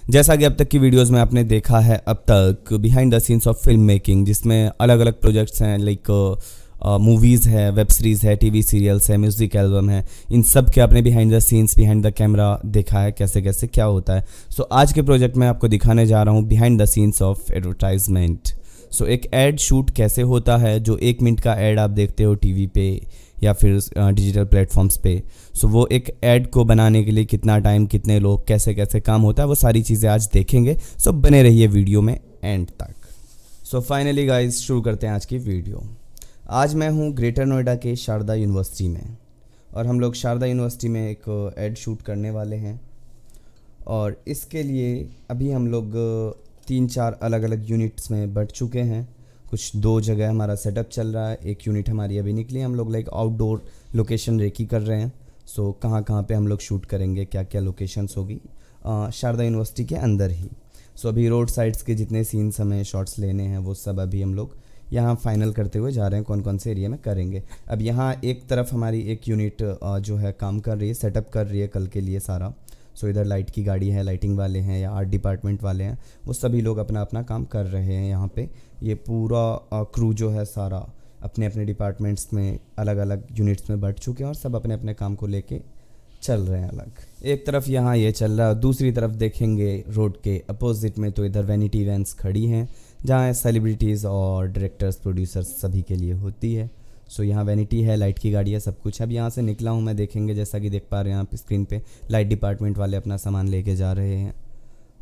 जैसा कि अब तक की वीडियोस में आपने देखा है अब तक behind the scenes of film making, जिसमें अलग अलग प्रोजेक्ट्स हैं लाइक मूवीज़ है, वेब सीरीज़ है, टीवी सीरियल्स है, म्यूज़िक एल्बम है। इन सब के आपने behind the scenes, behind the camera देखा है कैसे कैसे क्या होता है। सो आज के प्रोजेक्ट में आपको दिखाने जा रहा हूँ behind the scenes of advertisement. So एक ऐड शूट कैसे होता है, जो 1 मिनट का ऐड आप देखते हो टीवी पे या फिर डिजिटल प्लेटफॉर्म्स पे। सो वो एक ऐड को बनाने के लिए कितना टाइम, कितने लोग, कैसे कैसे काम होता है, वो सारी चीज़ें आज देखेंगे। सो बने रहिए वीडियो में एंड तक। सो फाइनली गाइस शुरू करते हैं आज की वीडियो। आज मैं हूँ ग्रेटर नोएडा के शारदा यूनिवर्सिटी में, और हम लोग शारदा यूनिवर्सिटी में एक ऐड शूट करने वाले हैं। और इसके लिए अभी हम लोग 3-4 अलग अलग यूनिट्स में बढ़ चुके हैं। कुछ 2 जगह हमारा सेटअप चल रहा है, एक यूनिट हमारी अभी निकली। हम लोग लाइक आउटडोर लोकेशन रेकी कर रहे हैं। सो कहाँ कहाँ पे हम लोग शूट करेंगे, क्या क्या लोकेशंस होगी शारदा यूनिवर्सिटी के अंदर ही। सो अभी रोड साइड्स के जितने सीन्स हमें शॉट्स लेने हैं वो सब अभी हम लोग यहाँ फाइनल करते हुए जा रहे हैं, कौन कौन से एरिया में करेंगे। अब यहाँ एक तरफ हमारी एक यूनिट जो है काम कर रही है, सेटअप कर रही है कल के लिए सारा। सो इधर लाइट की गाड़ी है, लाइटिंग वाले हैं या आर्ट डिपार्टमेंट वाले हैं, वो सभी लोग अपना अपना काम कर रहे हैं यहाँ पे। ये पूरा क्रू जो है सारा अपने अपने डिपार्टमेंट्स में अलग अलग यूनिट्स में बढ़ चुके हैं और सब अपने अपने काम को लेके चल रहे हैं अलग। एक तरफ यहाँ ये चल रहा है, दूसरी तरफ देखेंगे रोड के अपोजिट में तो इधर वैनिटी वैन्स खड़ी हैं, जहाँ सेलिब्रिटीज़ और डायरेक्टर्स, प्रोड्यूसर्स सभी के लिए होती है। सो यहाँ वैनिटी है, लाइट की गाड़ी है, सब कुछ। अब यहाँ से निकला हूँ मैं, देखेंगे जैसा कि देख पा रहे हैं आप स्क्रीन पे, लाइट डिपार्टमेंट वाले अपना सामान लेके जा रहे हैं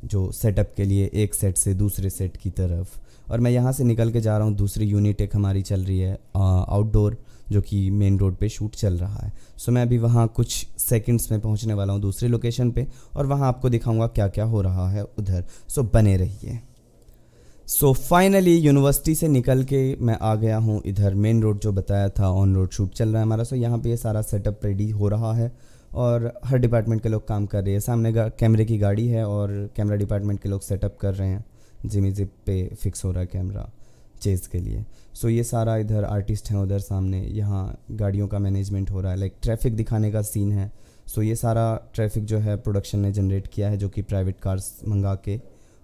जो सेटअप के लिए, एक सेट से दूसरे सेट की तरफ। और मैं यहाँ से निकल के जा रहा हूँ, दूसरी यूनिट एक हमारी चल रही है आउटडोर, जो कि मेन रोड पे शूट चल रहा है। सो मैं अभी वहाँ कुछ सेकंड्स में पहुँचने वाला हूँ दूसरी लोकेशन पे, और वहाँ आपको दिखाऊँगा क्या क्या हो रहा है उधर। सो बने रहिए। सो फाइनली यूनिवर्सिटी से निकल के मैं आ गया हूँ इधर मेन रोड, जो बताया था ऑन रोड शूट चल रहा है हमारा। सो यहाँ पे ये सारा सेटअप रेडी हो रहा है और हर डिपार्टमेंट के लोग काम कर रहे हैं। सामने कैमरे की गाड़ी है और कैमरा डिपार्टमेंट के लोग सेटअप कर रहे हैं। जिमी जिप पे फिक्स हो रहा है कैमरा चेज़ के लिए। सो ये सारा इधर आर्टिस्ट हैं, उधर सामने यहाँ गाड़ियों का मैनेजमेंट हो रहा है, लाइक ट्रैफिक दिखाने का सीन है। सो ये सारा ट्रैफिक जो है प्रोडक्शन ने जनरेट किया है, जो कि प्राइवेट कार्स मंगा के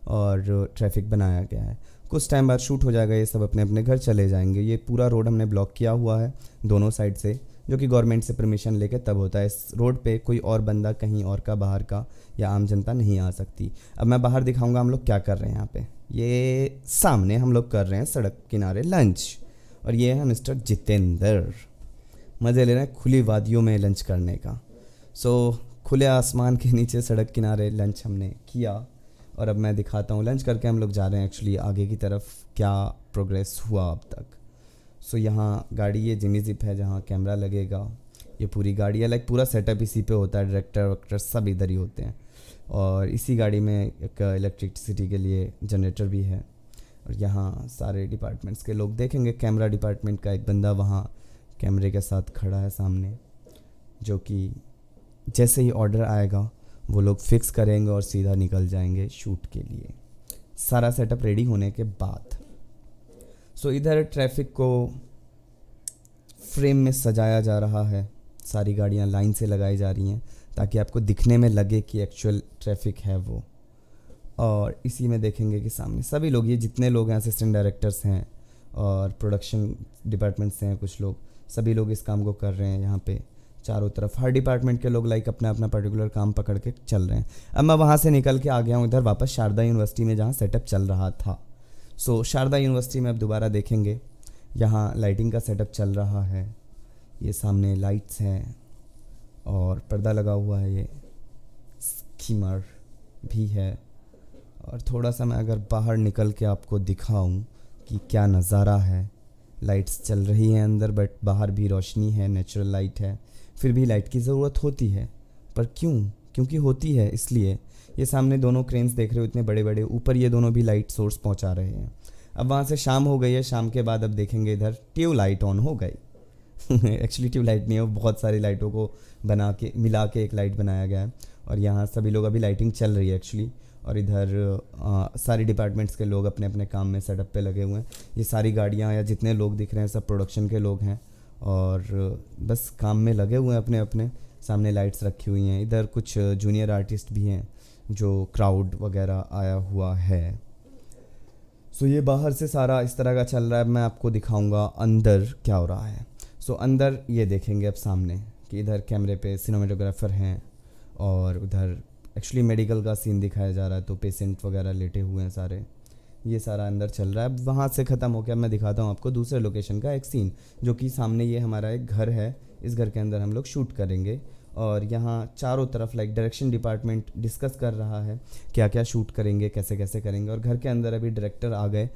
और ट्रैफिक बनाया गया है। कुछ टाइम बाद शूट हो जाएगा, ये सब अपने अपने घर चले जाएंगे। ये पूरा रोड हमने ब्लॉक किया हुआ है दोनों साइड से, जो कि गवर्नमेंट से परमिशन लेके तब होता है। इस रोड पे कोई और बंदा कहीं और का, बाहर का या आम जनता नहीं आ सकती। अब मैं बाहर दिखाऊंगा हम लोग क्या कर रहे हैं यहाँ पे। ये सामने हम लोग कर रहे हैं सड़क किनारे लंच, और ये है मिस्टर जितेंद्र, मज़े ले रहे हैं खुली वादियों में लंच करने का। सो खुले आसमान के नीचे सड़क किनारे लंच हमने किया, और अब मैं दिखाता हूँ लंच करके हम लोग जा रहे हैं एक्चुअली आगे की तरफ, क्या प्रोग्रेस हुआ अब तक। सो यहाँ गाड़ी ये जिमी जिप है जहाँ कैमरा लगेगा। ये पूरी गाड़ी है, लाइक पूरा सेटअप इसी पे होता है, डायरेक्टर वक्टर सब इधर ही होते हैं। और इसी गाड़ी में एक इलेक्ट्रिसिटी के लिए जनरेटर भी है। और यहाँ सारे डिपार्टमेंट्स के लोग देखेंगे। कैमरा डिपार्टमेंट का एक बंदा वहाँ कैमरे के साथ खड़ा है सामने, जो कि जैसे ही ऑर्डर आएगा वो लोग फिक्स करेंगे और सीधा निकल जाएंगे शूट के लिए, सारा सेटअप रेडी होने के बाद। सो इधर ट्रैफिक को फ्रेम में सजाया जा रहा है, सारी गाड़ियां लाइन से लगाई जा रही हैं ताकि आपको दिखने में लगे कि एक्चुअल ट्रैफिक है वो। और इसी में देखेंगे कि सामने सभी लोग, ये जितने लोग हैं, असिस्टेंट डायरेक्टर्स हैं और प्रोडक्शन डिपार्टमेंट से हैं कुछ लोग, सभी लोग इस काम को कर रहे हैं। यहाँ पे चारों तरफ हर डिपार्टमेंट के लोग लाइक अपना अपना पर्टिकुलर काम पकड़ के चल रहे हैं। अब मैं वहाँ से निकल के आ गया हूँ इधर वापस शारदा यूनिवर्सिटी में, जहाँ सेटअप चल रहा था। सो शारदा यूनिवर्सिटी में अब दोबारा देखेंगे, यहाँ लाइटिंग का सेटअप चल रहा है। ये सामने लाइट्स हैं और पर्दा लगा हुआ है, ये स्कीमर भी है। और थोड़ा सा मैं अगर बाहर निकल के आपको दिखाऊं कि क्या नज़ारा है, लाइट्स चल रही हैं अंदर, बट बाहर भी रोशनी है, नेचुरल लाइट है। फिर भी लाइट की ज़रूरत होती है, पर क्यों? क्योंकि होती है इसलिए। ये सामने दोनों क्रेन्स देख रहे हो, इतने बड़े बड़े, ऊपर ये दोनों भी लाइट सोर्स पहुंचा रहे हैं। अब वहाँ से शाम हो गई है, शाम के बाद अब देखेंगे इधर ट्यूब लाइट ऑन हो गई। एक्चुअली ट्यूब लाइट नहीं है, बहुत सारी लाइटों को बना के मिला के एक लाइट बनाया गया है। और यहाँ सभी लोग, अभी लाइटिंग चल रही है एक्चुअली। और इधर सारे डिपार्टमेंट्स के लोग अपने अपने काम में सेटअप पे लगे हुए हैं। ये सारी गाड़ियाँ या जितने लोग दिख रहे हैं सब प्रोडक्शन के लोग हैं और बस काम में लगे हुए हैं अपने अपने। सामने लाइट्स रखी हुई हैं, इधर कुछ जूनियर आर्टिस्ट भी हैं जो क्राउड वगैरह आया हुआ है। सो ये बाहर से सारा इस तरह का चल रहा है। मैं आपको दिखाऊंगा अंदर क्या हो रहा है। सो अंदर ये देखेंगे अब सामने कि इधर कैमरे पे सिनेमेटोग्राफर हैं और उधर एक्चुअली मेडिकल का सीन दिखाया जा रहा है, तो पेशेंट वगैरह लेटे हुए हैं सारे। ये सारा अंदर चल रहा है। अब वहाँ से ख़त्म हो गया, मैं दिखाता हूँ आपको दूसरे लोकेशन का एक सीन, जो कि सामने ये हमारा एक घर है। इस घर के अंदर हम लोग शूट करेंगे और यहाँ चारों तरफ लाइक डायरेक्शन डिपार्टमेंट डिस्कस कर रहा है क्या क्या शूट करेंगे, कैसे कैसे करेंगे। और घर के अंदर अभी डायरेक्टर आ गए।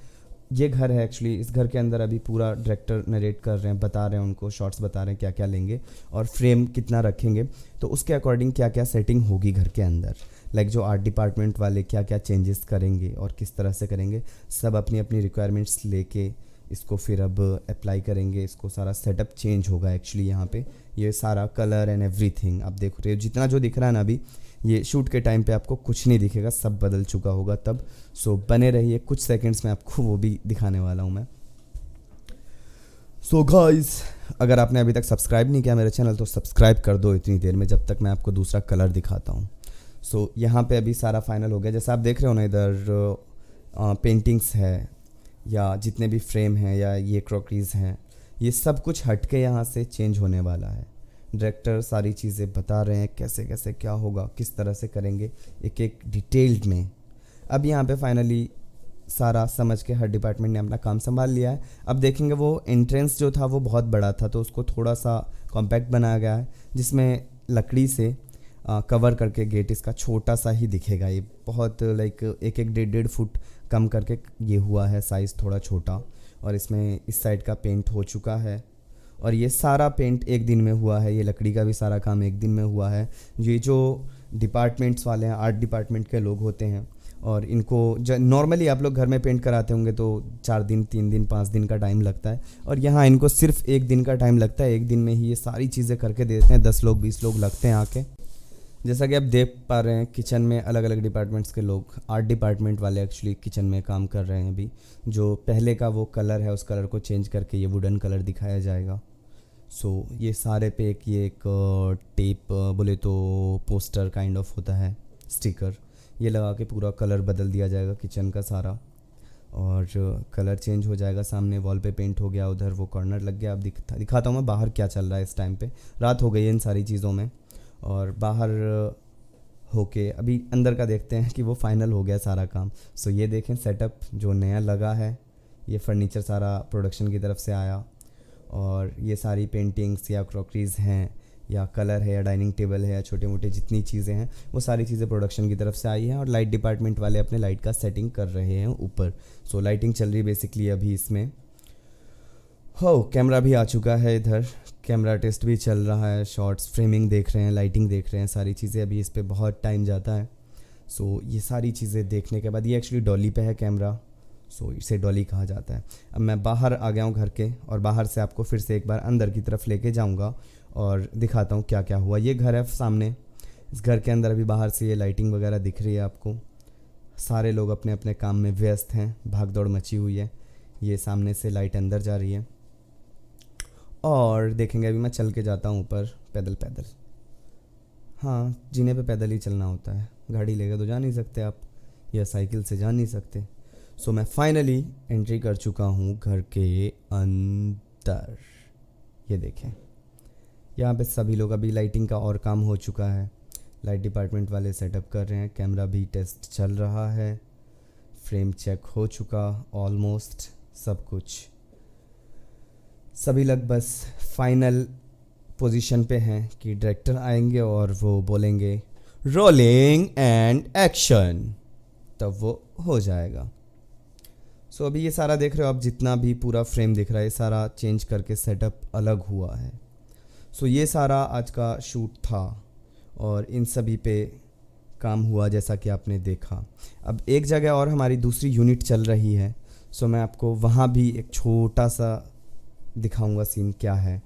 ये घर है एक्चुअली, इस घर के अंदर अभी पूरा डायरेक्टर नरेट कर रहे हैं, बता रहे हैं उनको, शॉट्स बता रहे हैं क्या क्या लेंगे और फ्रेम कितना रखेंगे, तो उसके अकॉर्डिंग क्या क्या सेटिंग होगी घर के अंदर। लाइक जो आर्ट डिपार्टमेंट वाले क्या क्या चेंजेस करेंगे और किस तरह से करेंगे, सब अपनी अपनी रिक्वायरमेंट्स लेके इसको फिर अब अप्लाई करेंगे। इसको सारा सेटअप चेंज होगा एक्चुअली यहाँ पे। ये सारा कलर एंड एवरीथिंग आप देख रहे हो, जितना जो दिख रहा है ना अभी, ये शूट के टाइम पे आपको कुछ नहीं दिखेगा, सब बदल चुका होगा तब। सो बने रहिए, कुछ सेकंड्स में आपको वो भी दिखाने वाला हूँ मैं। सो गाइस, अगर आपने अभी तक सब्सक्राइब नहीं किया मेरे चैनल तो सब्सक्राइब कर दो इतनी देर में, जब तक मैं आपको दूसरा कलर दिखाता हूँ। सो यहाँ पे अभी सारा फाइनल हो गया। जैसा आप देख रहे हो ना, इधर पेंटिंग्स है या जितने भी फ्रेम हैं या ये क्रॉकरीज हैं, ये सब कुछ हट के यहाँ से चेंज होने वाला है। डायरेक्टर सारी चीज़ें बता रहे हैं कैसे कैसे क्या होगा, किस तरह से करेंगे, एक एक डिटेल्ड में। अब यहाँ पे फाइनली सारा समझ के हर डिपार्टमेंट ने अपना काम संभाल लिया है। अब देखेंगे वो एंट्रेंस जो था वो बहुत बड़ा था, तो उसको थोड़ा सा कॉम्पैक्ट बनाया गया है, जिसमें लकड़ी से कवर करके गेट इसका छोटा सा ही दिखेगा। ये बहुत लाइक 1-1 1.5 फुट कम करके ये हुआ है, साइज़ थोड़ा छोटा। और इसमें इस साइड का पेंट हो चुका है और ये सारा पेंट एक दिन में हुआ है। ये लकड़ी का भी सारा काम एक दिन में हुआ है। ये जो डिपार्टमेंट्स वाले हैं, आर्ट डिपार्टमेंट के लोग होते हैं, और इनको नॉर्मली आप लोग घर में पेंट कराते होंगे तो 4 दिन 3 दिन 5 दिन का टाइम लगता है, और यहाँ इनको सिर्फ 1 दिन का टाइम लगता है। एक दिन में ही ये सारी चीज़ें करके देते हैं। 10 लोग 20 लोग लगते हैं आके। जैसा कि आप देख पा रहे हैं, किचन में अलग अलग डिपार्टमेंट्स के लोग, आर्ट डिपार्टमेंट वाले एक्चुअली किचन में काम कर रहे हैं अभी। जो पहले का वो कलर है उस कलर को चेंज करके ये वुडन कलर दिखाया जाएगा। सो ये सारे पे ये एक टेप बोले तो पोस्टर काइंड ऑफ होता है, स्टिकर, ये लगा के पूरा कलर बदल दिया जाएगा किचन का सारा, और कलर चेंज हो जाएगा। सामने वॉल पे पेंट हो गया, उधर वो कॉर्नर लग गया। अब दिखाता हूँ मैं बाहर क्या चल रहा है इस टाइम पे। रात हो गई है इन सारी चीज़ों में, और बाहर होके अभी अंदर का देखते हैं कि वो फाइनल हो गया सारा काम। सो ये देखें सेटअप जो नया लगा है, ये फर्नीचर सारा प्रोडक्शन की तरफ से आया, और ये सारी पेंटिंग्स या क्रॉकरीज हैं या कलर है या डाइनिंग टेबल है या छोटे मोटे जितनी चीज़ें हैं वो सारी चीज़ें प्रोडक्शन की तरफ से आई हैं। और लाइट डिपार्टमेंट वाले अपने लाइट का सेटिंग कर रहे हैं ऊपर। सो लाइटिंग चल रही है बेसिकली अभी इसमें। हो कैमरा भी आ चुका है इधर, कैमरा टेस्ट भी चल रहा है, शॉट्स फ्रेमिंग देख रहे हैं, लाइटिंग देख रहे हैं, सारी चीज़ें। अभी इस पर बहुत टाइम जाता है। सो ये सारी चीज़ें देखने के बाद, ये एक्चुअली डॉली पे है कैमरा, सो इसे डॉली कहा जाता है। अब मैं बाहर आ गया हूँ घर के, और बाहर से आपको फिर से एक बार अंदर की तरफ लेके जाऊँगा और दिखाता हूँ क्या क्या हुआ। ये घर है सामने, इस घर के अंदर अभी बाहर से ये लाइटिंग वगैरह दिख रही है आपको। सारे लोग अपने अपने काम में व्यस्त हैं, भाग दौड़ मची हुई है। ये सामने से लाइट अंदर जा रही है, और देखेंगे अभी मैं चल के जाता हूँ ऊपर पैदल पैदल। हाँ, जीने पे पैदल ही चलना होता है, गाड़ी लेकर तो जा नहीं सकते आप, या साइकिल से जा नहीं सकते। सो मैं फाइनली एंट्री कर चुका हूँ घर के अंदर। ये देखें, यहाँ पे सभी लोग, अभी लाइटिंग का और काम हो चुका है, लाइट डिपार्टमेंट वाले सेटअप कर रहे हैं, कैमरा भी टेस्ट चल रहा है, फ्रेम चेक हो चुका ऑलमोस्ट सब कुछ। सभी लोग बस फाइनल पोजीशन पे हैं कि डायरेक्टर आएंगे और वो बोलेंगे रोलिंग एंड एक्शन, तब वो हो जाएगा। सो अभी ये सारा देख रहे हो आप, जितना भी पूरा फ्रेम दिख रहा है, ये सारा चेंज करके सेटअप अलग हुआ है। सो ये सारा आज का शूट था, और इन सभी पे काम हुआ जैसा कि आपने देखा। अब एक जगह और हमारी दूसरी यूनिट चल रही है, सो मैं आपको वहाँ भी एक छोटा सा दिखाऊंगा सीन क्या है।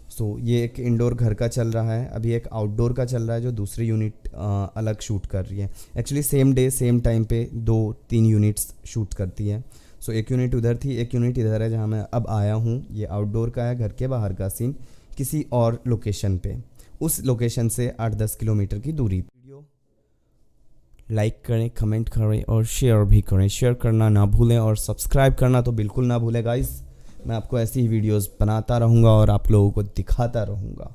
सो ये एक इंडोर घर का चल रहा है, अभी एक आउटडोर का चल रहा है जो दूसरी यूनिट अलग शूट कर रही है। Actually same day same time पे 2-3 यूनिट्स शूट करती है। सो एक यूनिट उधर थी, एक यूनिट इधर है जहाँ मैं अब आया हूँ। ये आउटडोर का है, घर के बाहर का सीन, किसी और लोकेशन पे, उस लोकेशन से 8-10 किलोमीटर की दूरी। वीडियो लाइक करें, कमेंट करें और शेयर भी करें। शेयर करना ना भूलें और सब्सक्राइब करना तो बिल्कुल ना भूलें गाइस। मैं आपको ऐसी ही वीडियोस बनाता रहूँगा और आप लोगों को दिखाता रहूँगा।